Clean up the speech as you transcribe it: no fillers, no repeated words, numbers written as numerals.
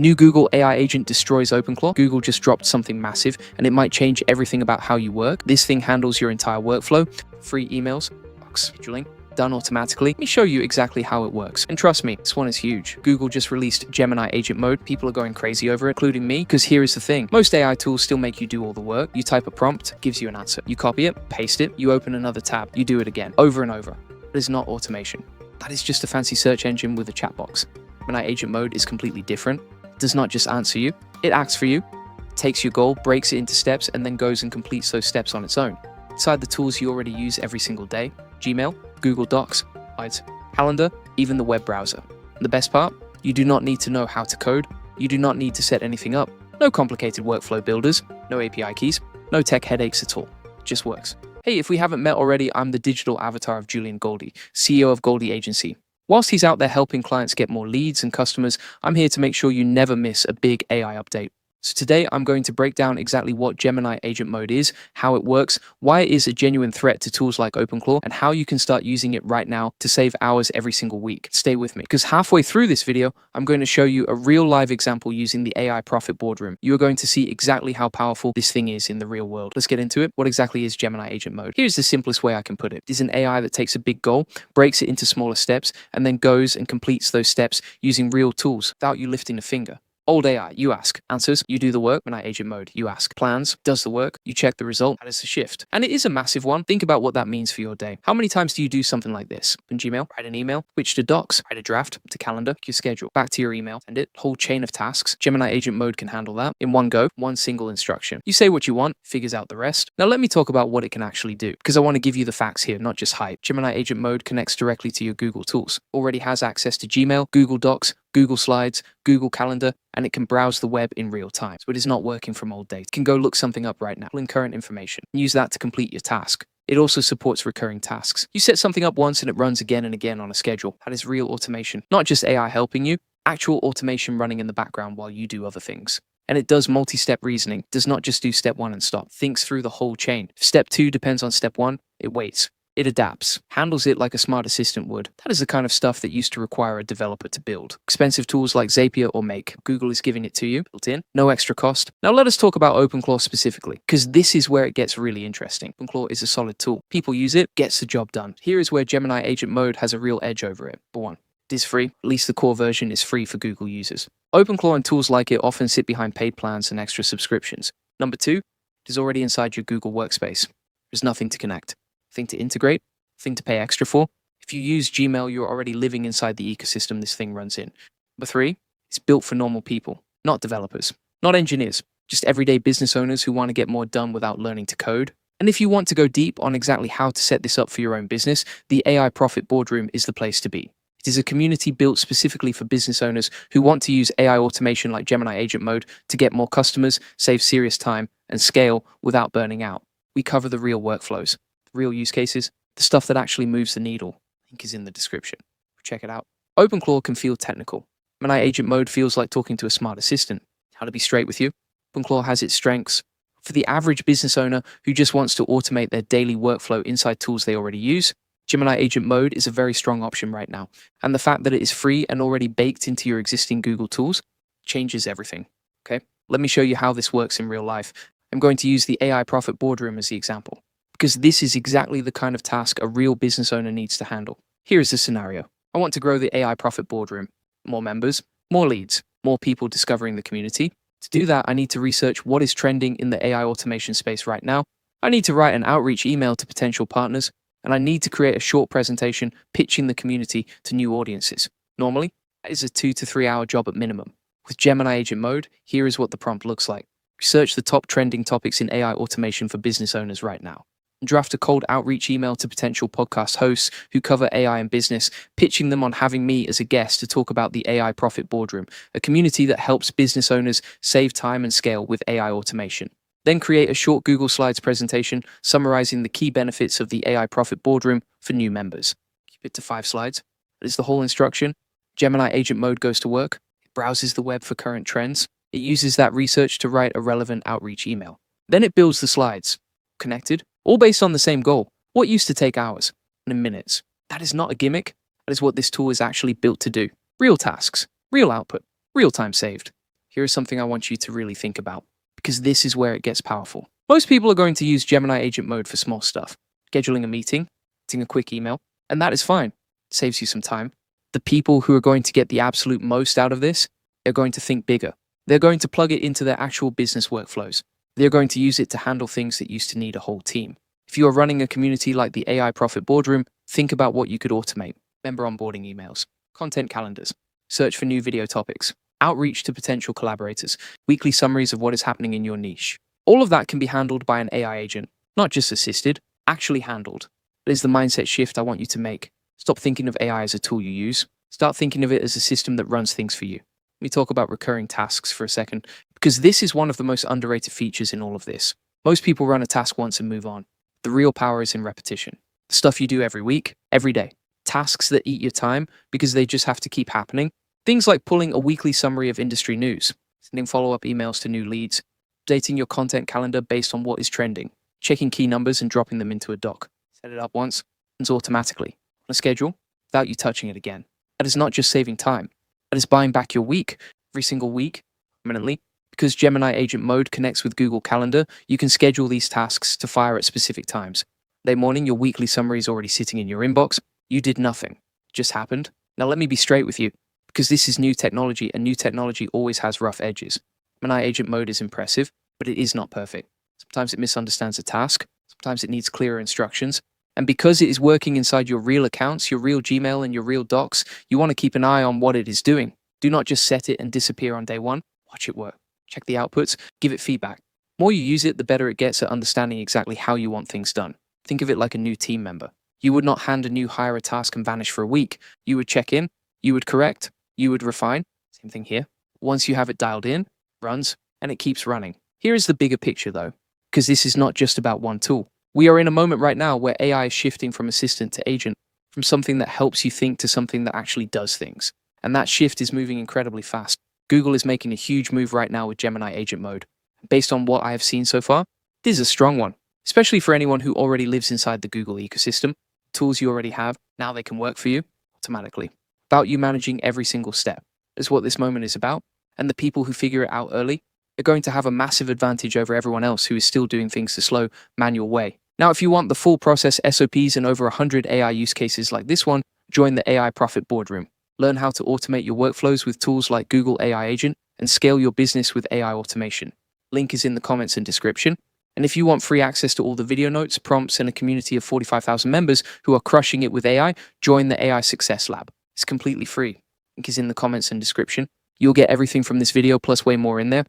New Google AI agent destroys OpenClaw. Google just dropped something massive and it might change everything about how you work. This thing handles your entire workflow. Free emails, scheduling, done automatically. Let me show you exactly how it works. And trust me, this one is huge. Google just released Gemini Agent Mode. People are going crazy over it, including me, because here is the thing. Most AI tools still make you do all the work. You type a prompt, gives you an answer. You copy it, paste it, you open another tab, you do it again, over and over. That is not automation. That is just a fancy search engine with a chat box. Gemini Agent Mode is completely different. It does not just answer you, it acts for you, takes your goal, breaks it into steps, and then goes and completes those steps on its own. Inside the tools you already use every single day, Gmail, Google Docs, Slides, Calendar, even the web browser. The best part? You do not need to know how to code, you do not need to set anything up, no complicated workflow builders, no API keys, no tech headaches at all. It just works. Hey, if we haven't met already, I'm the digital avatar of Julian Goldie, CEO of Goldie Agency. Whilst he's out there helping clients get more leads and customers, I'm here to make sure you never miss a big AI update. So today I'm going to break down exactly what Gemini Agent Mode is, how it works, why it is a genuine threat to tools like OpenClaw, and how you can start using it right now to save hours every single week. Stay with me, because halfway through this video, I'm going to show you a real live example using the AI Profit Boardroom. You are going to see exactly how powerful this thing is in the real world. Let's get into it. What exactly is Gemini Agent Mode? Here's the simplest way I can put it. It is an AI that takes a big goal, breaks it into smaller steps, and then goes and completes those steps using real tools without you lifting a finger. Old AI, you ask. Answers, you do the work. Gemini Agent Mode, you ask. Plans, does the work. You check the result. That is the shift. And it is a massive one. Think about what that means for your day. How many times do you do something like this? Open Gmail, write an email, switch to Docs, write a draft, to Calendar, your schedule, back to your email, send it, whole chain of tasks. Gemini Agent Mode can handle that in one go, one single instruction. You say what you want, figures out the rest. Now let me talk about what it can actually do, because I want to give you the facts here, not just hype. Gemini Agent Mode connects directly to your Google tools, already has access to Gmail, Google Docs, Google Slides, Google Calendar, and it can browse the web in real time. So it is not working from old data. It can go look something up right now, pull in current information, and use that to complete your task. It also supports recurring tasks. You set something up once and it runs again and again on a schedule. That is real automation. Not just AI helping you, actual automation running in the background while you do other things. And it does multi-step reasoning, does not just do step 1 and stop. Thinks through the whole chain. If step 2 depends on step 1, it waits. It adapts, handles it like a smart assistant would. That is the kind of stuff that used to require a developer to build. Expensive tools like Zapier or Make. Google is giving it to you, built in, no extra cost. Now let us talk about OpenClaw specifically, because this is where it gets really interesting. OpenClaw is a solid tool. People use it, gets the job done. Here is where Gemini Agent Mode has a real edge over it. For one, it is free. At least the core version is free for Google users. OpenClaw and tools like it often sit behind paid plans and extra subscriptions. Number 2, it is already inside your Google Workspace. There's nothing to connect. Thing to integrate, thing to pay extra for. If you use Gmail, you're already living inside the ecosystem this thing runs in. Number 3, it's built for normal people, not developers, not engineers, just everyday business owners who want to get more done without learning to code. And if you want to go deep on exactly how to set this up for your own business, the AI Profit Boardroom is the place to be. It is a community built specifically for business owners who want to use AI automation like Gemini Agent Mode to get more customers, save serious time, and scale without burning out. We cover the real workflows, real use cases, the stuff that actually moves the needle. Link is in the description. Check it out. OpenClaw can feel technical. Gemini Agent Mode feels like talking to a smart assistant. How to be straight with you? OpenClaw has its strengths. For the average business owner who just wants to automate their daily workflow inside tools they already use, Gemini Agent Mode is a very strong option right now. And the fact that it is free and already baked into your existing Google tools changes everything. Okay? Let me show you how this works in real life. I'm going to use the AI Profit Boardroom as the example, because this is exactly the kind of task a real business owner needs to handle. Here is the scenario. I want to grow the AI Profit Boardroom. More members, more leads, more people discovering the community. To do that, I need to research what is trending in the AI automation space right now. I need to write an outreach email to potential partners, and I need to create a short presentation pitching the community to new audiences. Normally, that is a 2 to 3 hour job at minimum. With Gemini Agent Mode, here is what the prompt looks like. Research the top trending topics in AI automation for business owners right now. Draft a cold outreach email to potential podcast hosts who cover AI and business, pitching them on having me as a guest to talk about the AI Profit Boardroom, a community that helps business owners save time and scale with AI automation. Then create a short Google Slides presentation summarizing the key benefits of the AI Profit Boardroom for new members. Keep it to 5 slides. That is the whole instruction. Gemini Agent Mode goes to work. It browses the web for current trends. It uses that research to write a relevant outreach email. Then it builds the slides. Connected, all based on the same goal. What used to take hours and in minutes. That is not a gimmick. That is what this tool is actually built to do. Real tasks, real output, real time saved. here is something I want you to really think about, because this is where it gets powerful. Most people are going to use Gemini Agent Mode for small stuff, scheduling a meeting, sending a quick email, and that is fine. It saves you some time. The people who are going to get the absolute most out of this, they're going to think bigger. They're going to plug it into their actual business workflows. They're going to use it to handle things that used to need a whole team. If you are running a community like the AI Profit Boardroom, think about what you could automate. Member onboarding emails, content calendars, search for new video topics, outreach to potential collaborators, weekly summaries of what is happening in your niche. All of that can be handled by an AI agent, not just assisted, actually handled. That is the mindset shift I want you to make. Stop thinking of AI as a tool you use. Start thinking of it as a system that runs things for you. Let me talk about recurring tasks for a second, because this is one of the most underrated features in all of this. Most people run a task once and move on. The real power is in repetition. The stuff you do every week, every day. Tasks that eat your time because they just have to keep happening. Things like pulling a weekly summary of industry news, sending follow-up emails to new leads, updating your content calendar based on what is trending, checking key numbers and dropping them into a doc. Set it up once, and automatically, on a schedule, without you touching it again. That is not just saving time. That is buying back your week, every single week, permanently. Because Gemini Agent Mode connects with Google Calendar, you can schedule these tasks to fire at specific times. Monday morning, your weekly summary is already sitting in your inbox. You did nothing. It just happened. Now let me be straight with you, because this is new technology, and new technology always has rough edges. Gemini Agent Mode is impressive, but it is not perfect. Sometimes it misunderstands a task. Sometimes it needs clearer instructions. And because it is working inside your real accounts, your real Gmail and your real docs, you want to keep an eye on what it is doing. Do not just set it and disappear on day one. Watch it work. Check the outputs. Give it feedback. The more you use it, the better it gets at understanding exactly how you want things done. Think of it like a new team member. You would not hand a new hire a task and vanish for a week. You would check in, you would correct, you would refine. Same thing here. Once you have it dialed in, runs, and it keeps running. Here is the bigger picture though, because this is not just about one tool. We are in a moment right now where AI is shifting from assistant to agent, from something that helps you think to something that actually does things. And that shift is moving incredibly fast. Google is making a huge move right now with Gemini Agent Mode. Based on what I have seen so far, this is a strong one, especially for anyone who already lives inside the Google ecosystem. Tools you already have, now they can work for you automatically, without you managing every single step. That's what this moment is about, and the people who figure it out early are going to have a massive advantage over everyone else who is still doing things the slow, manual way. Now, if you want the full process SOPs and over 100 AI use cases like this one, join the AI Profit Boardroom. Learn how to automate your workflows with tools like Google AI Agent and scale your business with AI automation. Link is in the comments and description. And if you want free access to all the video notes, prompts, and a community of 45,000 members who are crushing it with AI, join the AI Success Lab. It's completely free. Link is in the comments and description. You'll get everything from this video plus way more in there.